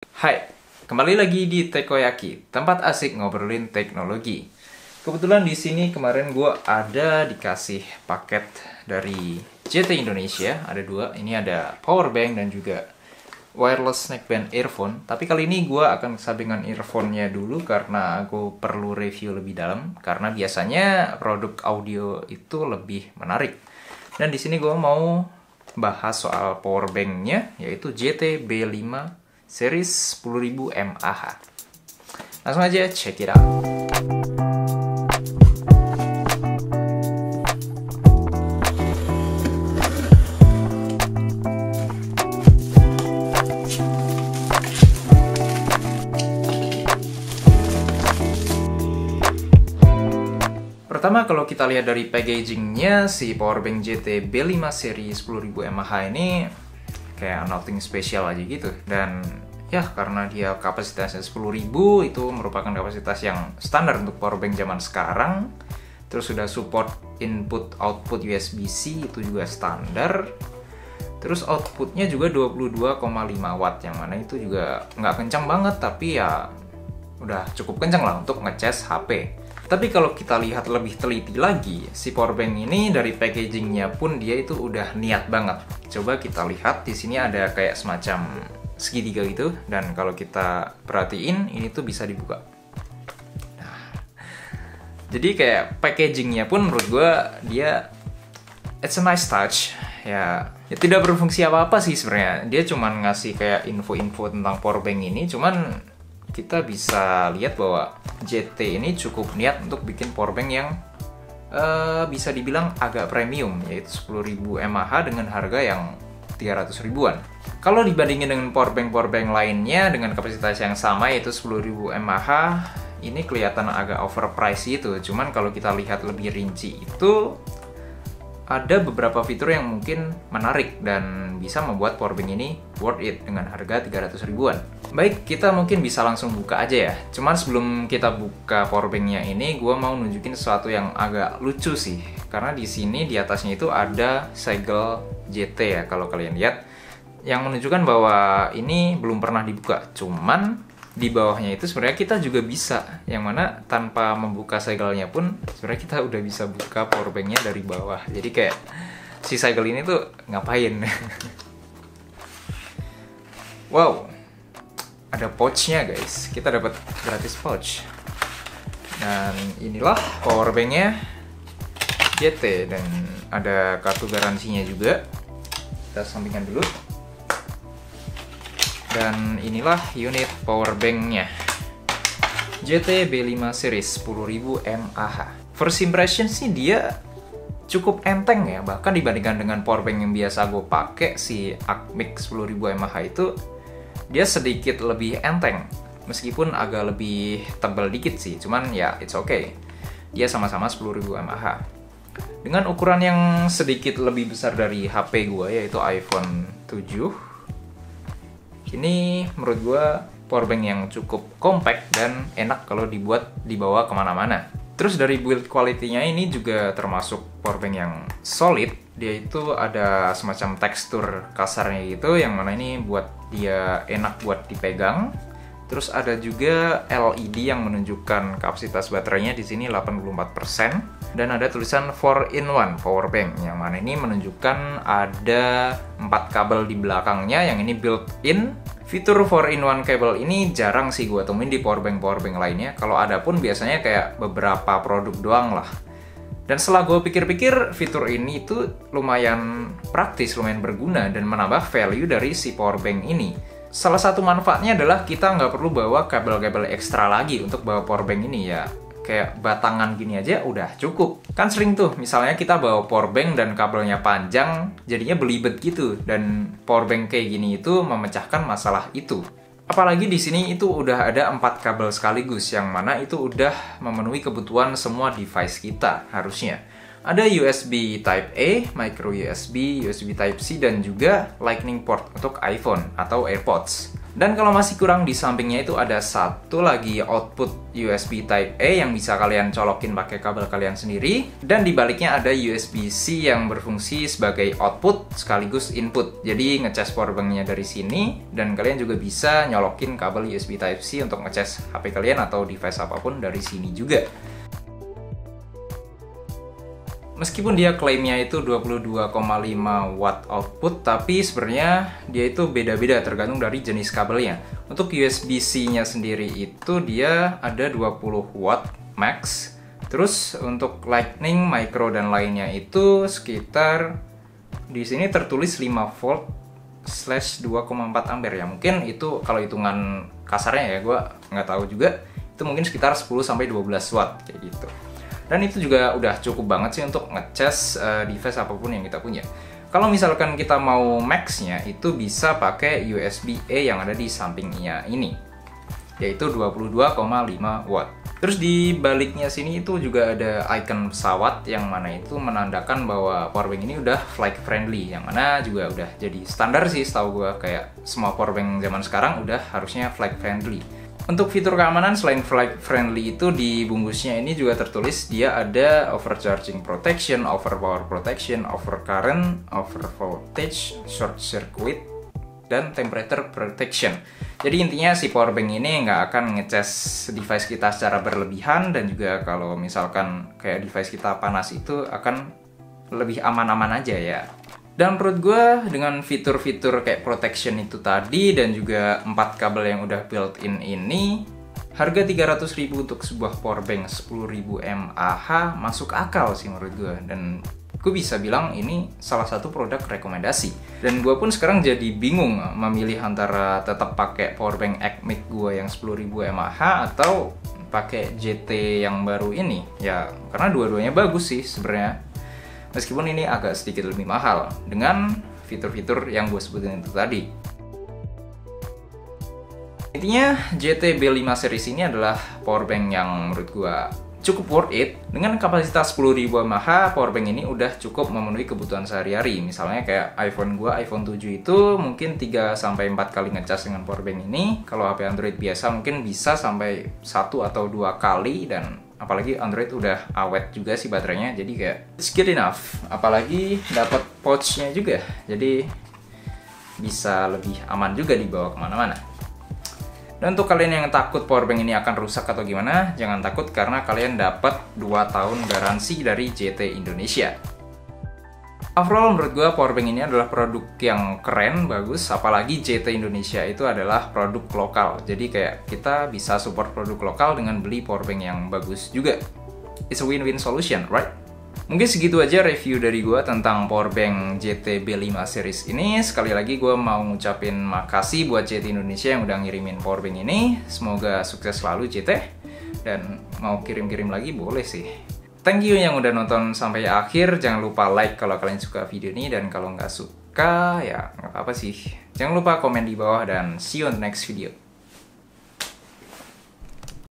Hai, kembali lagi di Tekoyaki, tempat asik ngobrolin teknologi. Kebetulan di sini kemarin gue ada dikasih paket dari JT Indonesia, ada dua. Ini ada power bank dan juga wireless neckband earphone. Tapi kali ini gue akan kesampingan earphone-nya dulu karena gue perlu review lebih dalam. Karena biasanya produk audio itu lebih menarik. Dan di sini gue mau bahas soal power bank-nya, yaitu JT B5 series 10.000 mAh. Langsung aja check it out. Pertama, kalau kita lihat dari packagingnya, si powerbank JT B5 seri 10.000 mAh ini kayak nothing special aja gitu. Dan ya karena dia kapasitasnya 10.000, itu merupakan kapasitas yang standar untuk powerbank zaman sekarang. Terus sudah support input output USB-C, itu juga standar. Terus outputnya juga 22,5 watt, yang mana itu juga nggak kencang banget, tapi ya udah cukup kencang lah untuk ngecas HP. Tapi kalau kita lihat lebih teliti lagi, si powerbank ini dari packagingnya pun dia itu udah niat banget. Coba kita lihat, di sini ada kayak semacam segitiga gitu, dan kalau kita perhatiin, ini tuh bisa dibuka. Nah, jadi kayak packagingnya pun menurut gue dia it's a nice touch. Ya tidak berfungsi apa-apa sih sebenarnya. Dia cuman ngasih kayak info-info tentang powerbank ini, cuman kita bisa lihat bahwa JT ini cukup niat untuk bikin powerbank yang bisa dibilang agak premium, yaitu 10.000 mAh dengan harga yang 300 ribuan. Kalau dibandingin dengan powerbank lainnya dengan kapasitas yang sama yaitu 10.000 mAh, ini kelihatan agak overpriced itu. Cuman kalau kita lihat lebih rinci itu ada beberapa fitur yang mungkin menarik dan bisa membuat powerbank ini worth it dengan harga 300 ribuan. Baik, kita mungkin bisa langsung buka aja ya. Cuman sebelum kita buka powerbanknya ini, gue mau nunjukin sesuatu yang agak lucu sih. Karena di sini di atasnya itu ada segel JT ya, kalau kalian lihat, yang menunjukkan bahwa ini belum pernah dibuka. Cuman di bawahnya itu sebenarnya kita juga bisa, yang mana tanpa membuka segelnya pun sebenarnya kita udah bisa buka powerbanknya dari bawah. Jadi kayak si segel ini tuh ngapain? Wow, ada pouchnya guys. Kita dapat gratis pouch. Dan inilah powerbanknya JT, dan ada kartu garansinya juga. Kita sampingkan dulu. Dan inilah unit powerbanknya JT B5 series 10.000 mAh. First impression sih dia cukup enteng ya, bahkan dibandingkan dengan powerbank yang biasa gue pakai, si Acmic 10.000 mAh itu dia sedikit lebih enteng, meskipun agak lebih tebal dikit sih, cuman ya it's okay. Dia sama-sama 10.000 mAh dengan ukuran yang sedikit lebih besar dari HP gue, yaitu iPhone 7. Ini menurut gue powerbank yang cukup compact dan enak kalau dibawa kemana-mana. Terus dari build quality-nya ini juga termasuk powerbank yang solid. Dia itu ada semacam tekstur kasarnya gitu, yang mana ini buat dia enak buat dipegang. Terus ada juga LED yang menunjukkan kapasitas baterainya di sini 84%. Dan ada tulisan 4-in-1 powerbank, yang mana ini menunjukkan ada 4 kabel di belakangnya, yang ini built-in. Fitur 4-in-1 kabel ini jarang sih gue temuin di powerbank lainnya. Kalau ada pun biasanya kayak beberapa produk doang lah. Dan setelah gue pikir-pikir, fitur ini itu lumayan praktis, lumayan berguna, dan menambah value dari si powerbank ini. Salah satu manfaatnya adalah kita nggak perlu bawa kabel-kabel ekstra lagi untuk bawa powerbank ini ya. Kayak batangan gini aja udah cukup. Kan sering tuh, misalnya kita bawa powerbank dan kabelnya panjang, jadinya belibet gitu. Dan powerbank kayak gini itu memecahkan masalah itu. Apalagi di sini itu udah ada 4 kabel sekaligus, yang mana itu udah memenuhi kebutuhan semua device kita harusnya. Ada USB Type A, micro USB, USB Type C, dan juga Lightning port untuk iPhone atau AirPods. Dan kalau masih kurang, di sampingnya itu ada satu lagi output USB Type A yang bisa kalian colokin pakai kabel kalian sendiri. Dan di baliknya ada USB-C yang berfungsi sebagai output sekaligus input. Jadi ngecas powerbanknya dari sini, dan kalian juga bisa nyolokin kabel USB Type C untuk ngecas HP kalian atau device apapun dari sini juga. Meskipun dia klaimnya itu 22,5 watt output, tapi sebenarnya dia itu beda-beda tergantung dari jenis kabelnya. Untuk USB-C-nya sendiri itu dia ada 20 watt max. Terus untuk Lightning, Micro, dan lainnya itu sekitar di sini tertulis 5 volt /2,4 ampere ya. Mungkin itu kalau hitungan kasarnya ya, gue nggak tahu juga. Itu mungkin sekitar 10-12 watt kayak gitu. Dan itu juga udah cukup banget sih untuk ngecas device apapun yang kita punya. Kalau misalkan kita mau max-nya, itu bisa pakai USB-A yang ada di sampingnya ini, yaitu 22,5 watt. Terus di baliknya sini itu juga ada icon pesawat yang mana itu menandakan bahwa powerbank ini udah flight friendly, yang mana juga udah jadi standar sih setahu gue, kayak semua powerbank zaman sekarang udah harusnya flight friendly. Untuk fitur keamanan selain flight friendly itu, di bungkusnya ini juga tertulis dia ada overcharging protection, overpower protection, overcurrent, overvoltage, short circuit, dan temperature protection. Jadi intinya si powerbank ini nggak akan ngecas device kita secara berlebihan, dan juga kalau misalkan kayak device kita panas itu akan lebih aman-aman aja ya. Dan menurut gue dengan fitur-fitur kayak protection itu tadi dan juga 4 kabel yang udah built-in ini, harga 300.000 untuk sebuah powerbank 10.000 mAh masuk akal sih menurut gue. Dan gue bisa bilang ini salah satu produk rekomendasi. Dan gue pun sekarang jadi bingung memilih antara tetap pakai powerbank Acmic gue yang 10.000 mAh atau pakai JT yang baru ini. Ya karena dua-duanya bagus sih sebenarnya. Meskipun ini agak sedikit lebih mahal dengan fitur-fitur yang gue sebutin itu tadi. Intinya JT B5 series ini adalah powerbank yang menurut gue cukup worth it. Dengan kapasitas 10.000 mAh, powerbank ini udah cukup memenuhi kebutuhan sehari-hari. Misalnya kayak iPhone gue, iPhone 7 itu mungkin 3-4 kali ngecas dengan powerbank ini. Kalau HP Android biasa mungkin bisa sampai 1 atau 2 kali, dan apalagi Android udah awet juga sih baterainya, jadi kayak it's good enough. Apalagi dapat pouch-nya juga, jadi bisa lebih aman juga dibawa kemana-mana. Dan untuk kalian yang takut powerbank ini akan rusak atau gimana, jangan takut karena kalian dapat 2 tahun garansi dari JT Indonesia. Overall menurut gue powerbank ini adalah produk yang keren, bagus, apalagi JT Indonesia itu adalah produk lokal. Jadi kayak kita bisa support produk lokal dengan beli powerbank yang bagus juga. It's a win-win solution, right? Mungkin segitu aja review dari gue tentang powerbank JT B5 series ini. Sekali lagi gue mau ngucapin makasih buat JT Indonesia yang udah ngirimin powerbank ini. Semoga sukses selalu JT. Dan mau kirim-kirim lagi boleh sih. Thank you yang udah nonton sampai akhir. Jangan lupa like kalau kalian suka video ini, dan kalau nggak suka ya nggak apa-apa sih. Jangan lupa komen di bawah, dan see you on the next video.